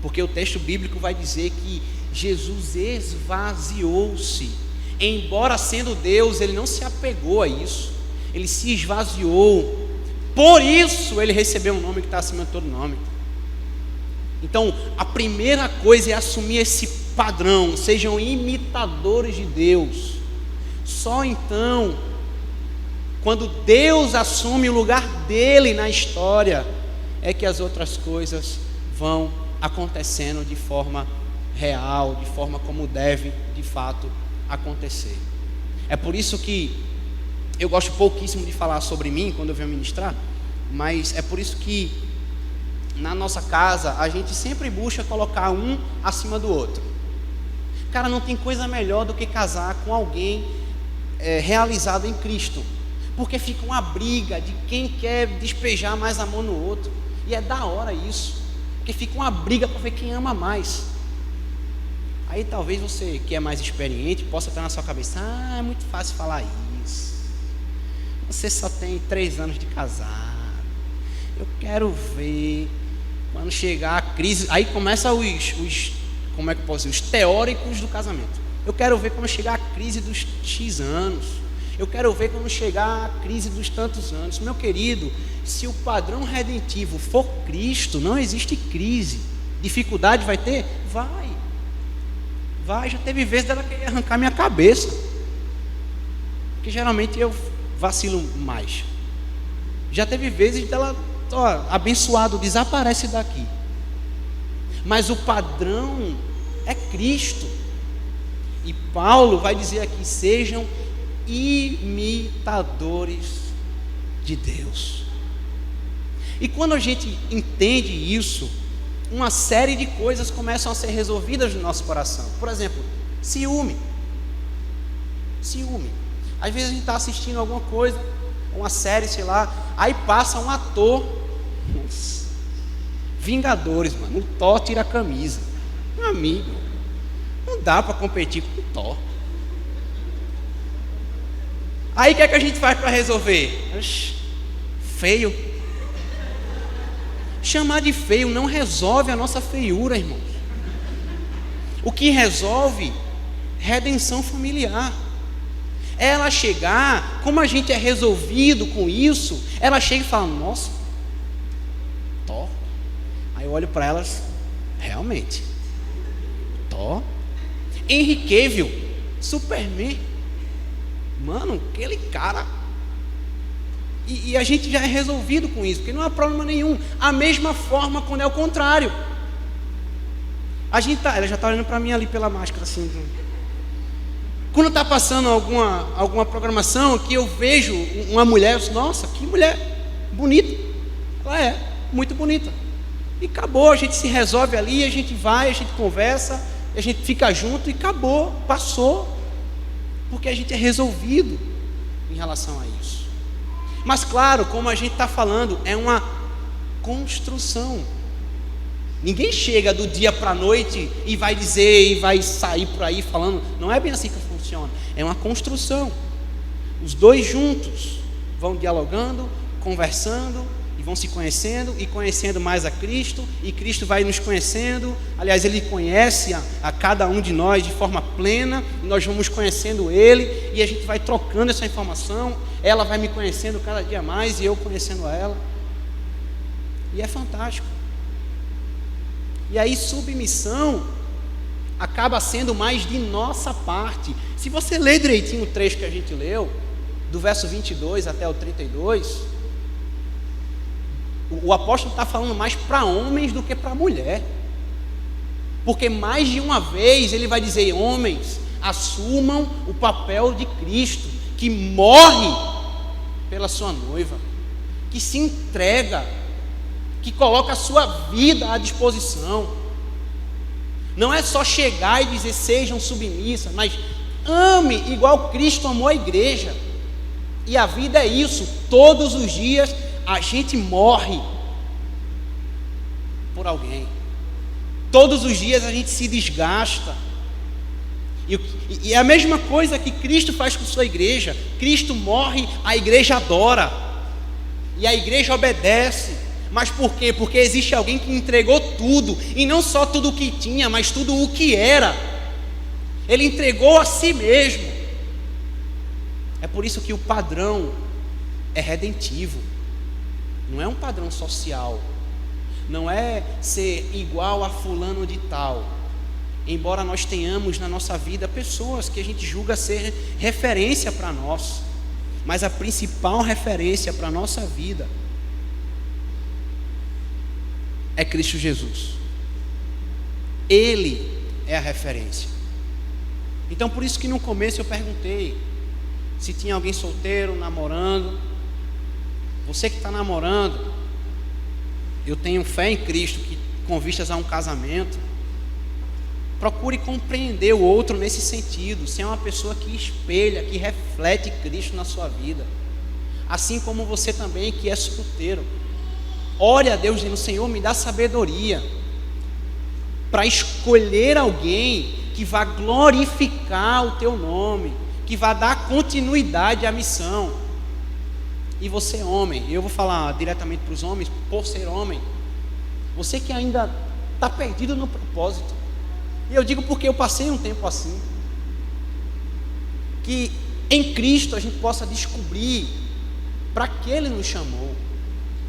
Porque o texto bíblico vai dizer que Jesus esvaziou-se. Embora sendo Deus, ele não se apegou a isso. Ele se esvaziou. Por isso ele recebeu um nome que está acima de todo nome. Então, a primeira coisa é assumir esse padrão. Sejam imitadores de Deus. Só então, quando Deus assume o lugar dele na história, é que as outras coisas vão acontecendo de forma real, de forma como deve de fato acontecer. É por isso que eu gosto pouquíssimo de falar sobre mim quando eu venho ministrar, mas é por isso que na nossa casa a gente sempre busca colocar um acima do outro. Cara, não tem coisa melhor do que casar com alguém realizado em Cristo, porque fica uma briga de quem quer despejar mais amor no outro, e é da hora isso, porque fica uma briga para ver quem ama mais. Aí talvez você que é mais experiente possa estar na sua cabeça: é muito fácil falar isso, você só tem 3 anos de casado, eu quero ver quando chegar a crise. Aí começa como é que eu posso dizer, os teóricos do casamento. Eu quero ver quando chegar a crise dos X anos, eu quero ver quando chegar a crise dos tantos anos. Meu querido, se o padrão redentivo for Cristo, não existe crise. Dificuldade vai ter? Vai, já teve vezes dela querer arrancar minha cabeça, porque geralmente eu vacilo mais. Já teve vezes dela: abençoado, desaparece daqui. Mas o padrão é Cristo. E Paulo vai dizer aqui: sejam imitadores de Deus. E quando a gente entende isso, uma série de coisas começam a ser resolvidas no nosso coração. Por exemplo, ciúme. Às vezes a gente está assistindo alguma coisa, uma série, sei lá, aí passa um ator, Vingadores, mano, o Thor tira a camisa. Meu amigo, não dá para competir com o Thor. Aí o que é que a gente faz para resolver? Feio. Chamar de feio não resolve a nossa feiura, irmãos. O que resolve? Redenção familiar. Ela chegar, como a gente é resolvido com isso, ela chega e fala: nossa, Thor. Aí eu olho para elas: realmente, Thor. Henry Cavill, Superman, mano, aquele cara. E a gente já é resolvido com isso, porque não há problema nenhum. A mesma forma quando é o contrário. Ela já está olhando para mim ali pela máscara assim. Quando está passando alguma programação que eu vejo uma mulher, eu digo, nossa, que mulher bonita. Ela é muito bonita. E acabou, a gente se resolve ali, a gente vai, a gente conversa, a gente fica junto e acabou, passou. Porque a gente é resolvido em relação a isso. Mas claro, como a gente está falando, é uma construção. Ninguém chega do dia para a noite e vai dizer e vai sair por aí falando. Não é bem assim que funciona. É uma construção. Os dois juntos vão dialogando, conversando e vão se conhecendo e conhecendo mais a Cristo. E Cristo vai nos conhecendo. Aliás, Ele conhece a cada um de nós de forma plena. E nós vamos conhecendo Ele e a gente vai trocando essa informação. Ela vai me conhecendo cada dia mais e eu conhecendo ela. E é fantástico. E aí submissão acaba sendo mais de nossa parte. Se você ler direitinho o trecho que a gente leu, do verso 22 até o 32, o apóstolo está falando mais para homens do que para mulher. Porque mais de uma vez ele vai dizer, homens, assumam o papel de Cristo, que morre pela sua noiva, que se entrega, que coloca a sua vida à disposição. Não é só chegar e dizer sejam submissas, mas ame igual Cristo amou a igreja. E a vida é isso, todos os dias a gente morre por alguém. Todos os dias a gente se desgasta. E é a mesma coisa que Cristo faz com sua igreja. Cristo morre, a igreja adora. E a igreja obedece. Mas por quê? Porque existe alguém que entregou tudo. E não só tudo o que tinha, mas tudo o que era. Ele entregou a si mesmo. É por isso que o padrão é redentivo. Não é um padrão social. Não é ser igual a fulano de tal. Embora nós tenhamos na nossa vida pessoas que a gente julga ser referência para nós. Mas a principal referência para a nossa vida é Cristo Jesus. Ele é a referência. Então por isso que no começo eu perguntei se tinha alguém solteiro, namorando. Você que está namorando, eu tenho fé em Cristo que com vistas a um casamento, procure compreender o outro nesse sentido, ser uma pessoa que espelha, que reflete Cristo na sua vida. Assim como você também que é solteiro, ore a Deus dizendo, Senhor, me dá sabedoria para escolher alguém que vá glorificar o teu nome, que vá dar continuidade à missão. E você homem, eu vou falar diretamente para os homens, por ser homem, você que ainda está perdido no propósito. E eu digo porque eu passei um tempo assim, que em Cristo a gente possa descobrir para que Ele nos chamou.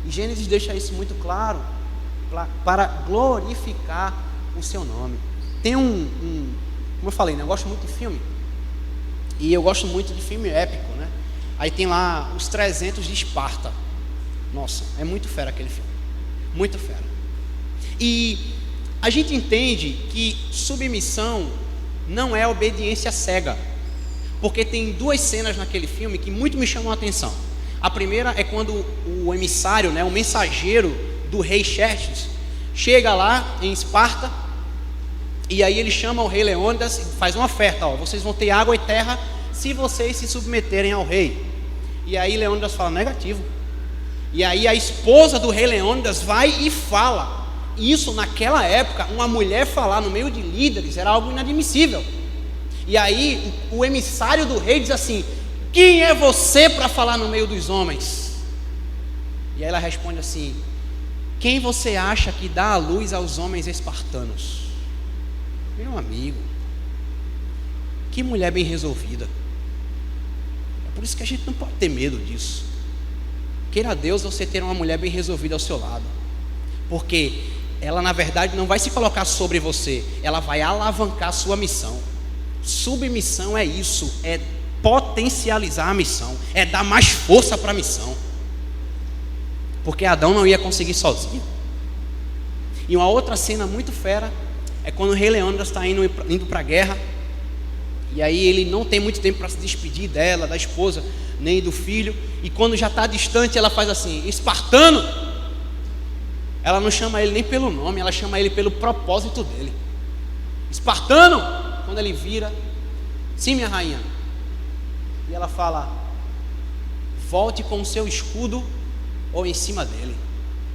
E Gênesis deixa isso muito claro, para glorificar o seu nome. Tem como eu falei, né, eu gosto muito de filme, e eu gosto muito de filme épico, né? Aí tem lá os 300 de Esparta. Nossa, é muito fera aquele filme, muito fera. E a gente entende que submissão não é obediência cega, porque tem duas cenas naquele filme que muito me chamam a atenção. A primeira é quando o emissário, né, o mensageiro do rei Xerxes, chega lá em Esparta, e aí ele chama o rei Leônidas e faz uma oferta, vocês vão ter água e terra se vocês se submeterem ao rei. E aí Leônidas fala, negativo. E aí a esposa do rei Leônidas vai e fala. Isso naquela época, uma mulher falar no meio de líderes era algo inadmissível. E aí o emissário do rei diz assim, quem é você para falar no meio dos homens? E aí ela responde assim, quem você acha que dá a luz aos homens espartanos? Meu amigo, que mulher bem resolvida. É por isso que a gente não pode ter medo disso. Queira a Deus você ter uma mulher bem resolvida ao seu lado, porque ela na verdade não vai se colocar sobre você, ela vai alavancar a sua missão. Submissão é isso, é potencializar a missão, é dar mais força para a missão, porque Adão não ia conseguir sozinho. E uma outra cena muito fera é quando o rei Leônidas está indo para a guerra, E aí ele não tem muito tempo para se despedir dela, da esposa, nem do filho. E quando já está distante, ela faz assim: espartano. Ela não chama ele nem pelo nome, ela chama ele pelo propósito dele. Espartano. Quando ele vira: sim, minha rainha. E ela fala: volte com o seu escudo ou em cima dele.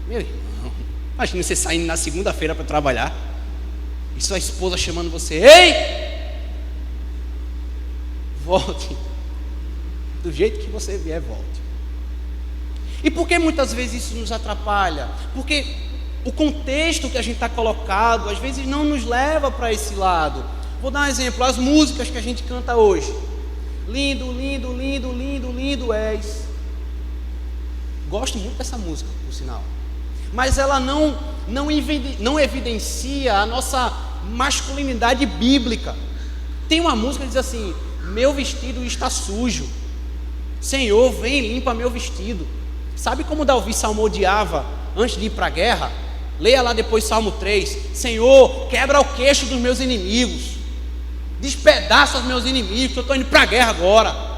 Meu irmão, imagina você saindo na segunda-feira para trabalhar e sua esposa chamando você: ei, volte, do jeito que você vier, volte. E por que muitas vezes isso nos atrapalha? Porque o contexto que a gente está colocado às vezes não nos leva para esse lado. Vou dar um exemplo: as músicas que a gente canta hoje. Lindo, lindo, lindo, lindo, lindo és. Gosto muito dessa música, por sinal. Mas ela não evidencia a nossa masculinidade bíblica. Tem uma música que diz assim: meu vestido está sujo, Senhor, vem e limpa meu vestido. Sabe como Davi salmodiava antes de ir para a guerra? Leia lá depois Salmo 3: Senhor, quebra o queixo dos meus inimigos, despedaça os meus inimigos, que eu estou indo para a guerra agora.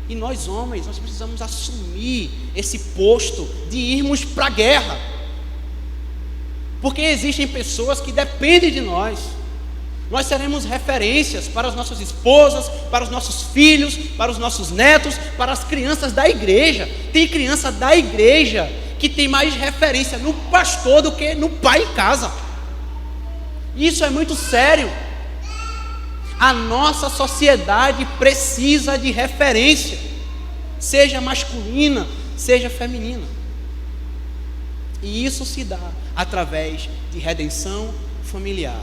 E nós homens, nós precisamos assumir esse posto de irmos para a guerra, porque existem pessoas que dependem de nós. Nós seremos referências para as nossas esposas, para os nossos filhos, para os nossos netos, para as crianças da igreja. Tem criança da igreja que tem mais referência no pastor do que no pai em casa. Isso é muito sério. A nossa sociedade precisa de referência, seja masculina, seja feminina. E isso se dá através de redenção familiar,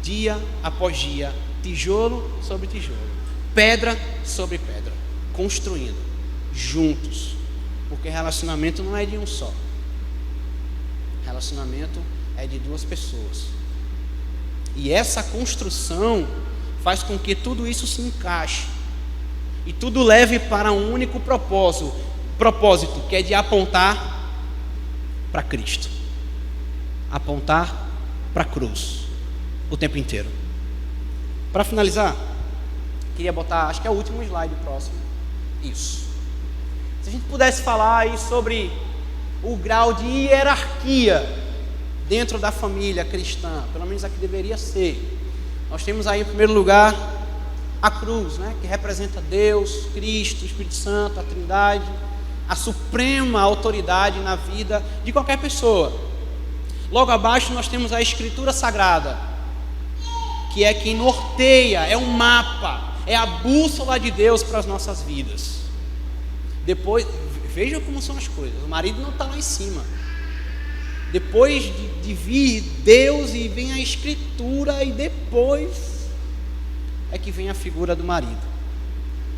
dia após dia, tijolo sobre tijolo, pedra sobre pedra, construindo juntos, porque relacionamento não é de um só, relacionamento é de duas pessoas. E essa construção faz com que tudo isso se encaixe e tudo leve para um único propósito, que é de apontar para Cristo, apontar para a cruz o tempo inteiro. Para finalizar, queria botar, acho que é o último slide próximo. Isso. Se a gente pudesse falar aí sobre o grau de hierarquia dentro da família cristã, pelo menos aqui deveria ser. Nós temos aí em primeiro lugar a cruz, né, que representa Deus, Cristo, o Espírito Santo, a Trindade, a suprema autoridade na vida de qualquer pessoa. Logo abaixo nós temos a Escritura Sagrada, que é quem norteia, é um mapa, é a bússola de Deus para as nossas vidas. Depois, veja como são as coisas, o marido não está lá em cima. Depois de vir Deus e vem a Escritura, e depois é que vem a figura do marido.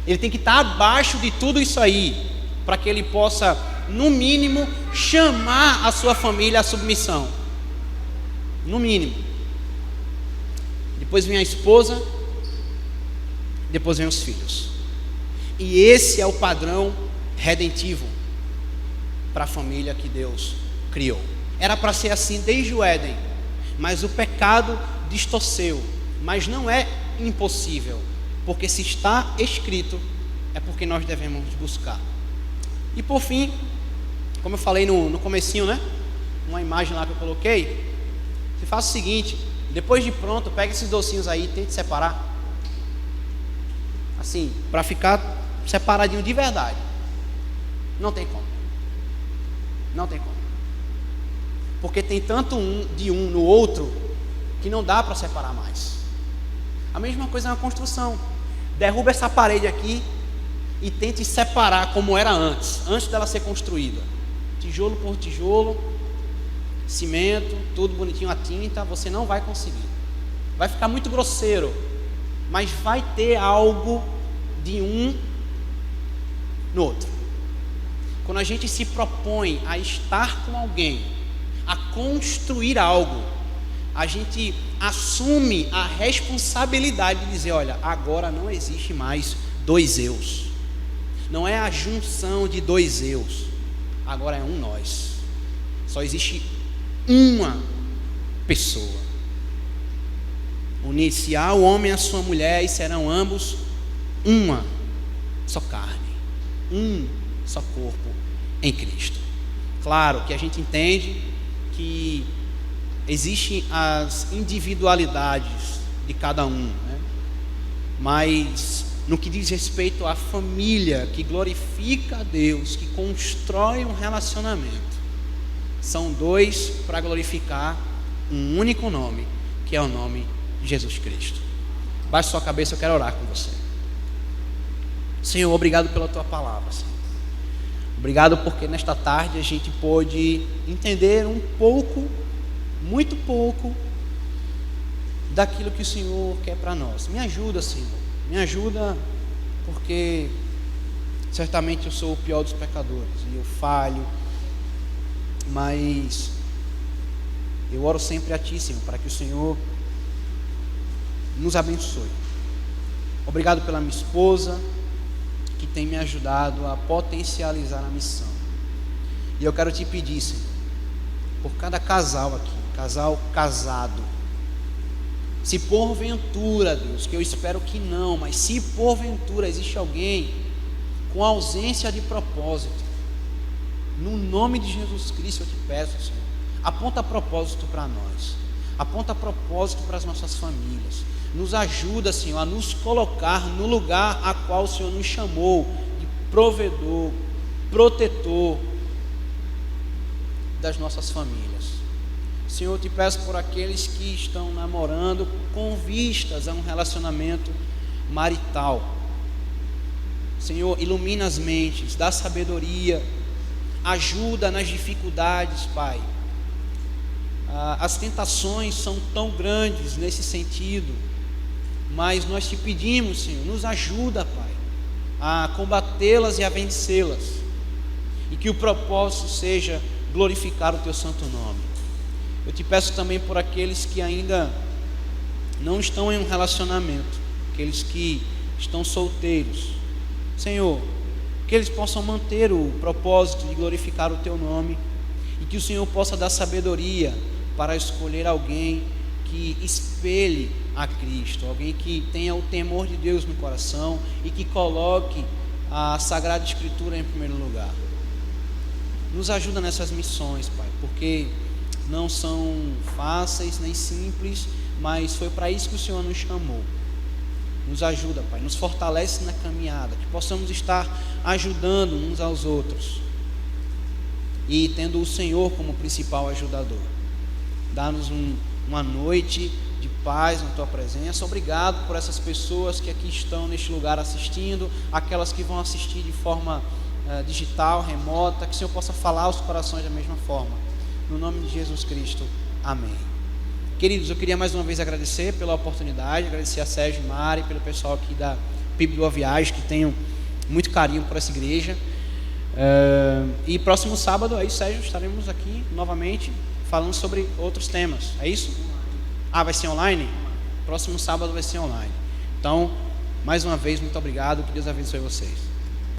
Ele tem que estar abaixo de tudo isso aí, para que ele possa, no mínimo, chamar a sua família à submissão. No mínimo. Depois vem a esposa, depois vem os filhos. E esse é o padrão redentivo para a família que Deus criou. Era para ser assim desde o Éden, mas o pecado distorceu. Mas não é impossível, porque se está escrito, é porque nós devemos buscar. E por fim, como eu falei no comecinho, né? Uma imagem lá que eu coloquei. Você faz o seguinte: depois de pronto, pega esses docinhos aí, tente separar. Assim, para ficar separadinho de verdade. Não tem como. Não tem como. Porque tem tanto de um no outro que não dá para separar mais. A mesma coisa na construção. Derruba essa parede aqui e tente separar como era antes dela ser construída. Tijolo por tijolo, cimento, tudo bonitinho, a tinta, você não vai conseguir. Vai ficar muito grosseiro, mas vai ter algo de um no outro. Quando a gente se propõe a estar com alguém, a construir algo, a gente assume a responsabilidade de dizer: olha, agora não existe mais dois eus, não é a junção de dois eus, agora é um nós, só existe uma pessoa. Unir-se-á o homem à sua mulher e serão ambos uma só carne, um só corpo em Cristo. Claro que a gente entende que existem as individualidades de cada um, né? Mas no que diz respeito à família que glorifica a Deus, que constrói um relacionamento, são dois para glorificar um único nome, que é o nome de Jesus Cristo. Baixe sua cabeça, eu quero orar com você. Senhor, obrigado pela tua palavra, Senhor. Obrigado porque nesta tarde a gente pôde entender um pouco, muito pouco, daquilo que o Senhor quer para nós. Me ajuda, Senhor, me ajuda, porque certamente eu sou o pior dos pecadores e eu falho, mas eu oro sempre a Ti, Senhor, para que o Senhor nos abençoe. Obrigado pela minha esposa, que tem me ajudado a potencializar a missão. E eu quero te pedir, Senhor, por cada casal aqui, casal casado, se porventura, Deus, que eu espero que não, mas se porventura existe alguém com ausência de propósito, no nome de Jesus Cristo eu te peço, Senhor, aponta propósito para nós, aponta propósito para as nossas famílias, nos ajuda, Senhor, a nos colocar no lugar a qual o Senhor nos chamou, de provedor, protetor das nossas famílias. Senhor, eu te peço por aqueles que estão namorando com vistas a um relacionamento marital. Senhor, ilumina as mentes, dá sabedoria, ajuda nas dificuldades, Pai. As tentações são tão grandes nesse sentido, mas nós te pedimos, Senhor, nos ajuda, Pai, a combatê-las e a vencê-las, e que o propósito seja glorificar o Teu santo nome. Eu te peço também por aqueles que ainda não estão em um relacionamento, aqueles que estão solteiros, Senhor, que eles possam manter o propósito de glorificar o Teu nome, e que o Senhor possa dar sabedoria para escolher alguém que espelhe a Cristo, alguém que tenha o temor de Deus no coração e que coloque a Sagrada Escritura em primeiro lugar. Nos ajuda nessas missões, Pai, porque não são fáceis nem simples, mas foi para isso que o Senhor nos chamou. Nos ajuda, Pai, nos fortalece na caminhada, que possamos estar ajudando uns aos outros e tendo o Senhor como principal ajudador. Dá-nos uma noite de paz na Tua presença. Obrigado por essas pessoas que aqui estão neste lugar assistindo, aquelas que vão assistir de forma digital, remota, que o Senhor possa falar aos corações da mesma forma. No nome de Jesus Cristo, amém. Queridos, eu queria mais uma vez agradecer pela oportunidade, agradecer a Sérgio e Mari, pelo pessoal aqui da PIB Boa Viagem, que tenham muito carinho por essa igreja. E próximo sábado, aí, Sérgio, estaremos aqui novamente falando sobre outros temas, é isso? Vai ser online? Próximo sábado vai ser online. Então, mais uma vez, muito obrigado, que Deus abençoe vocês.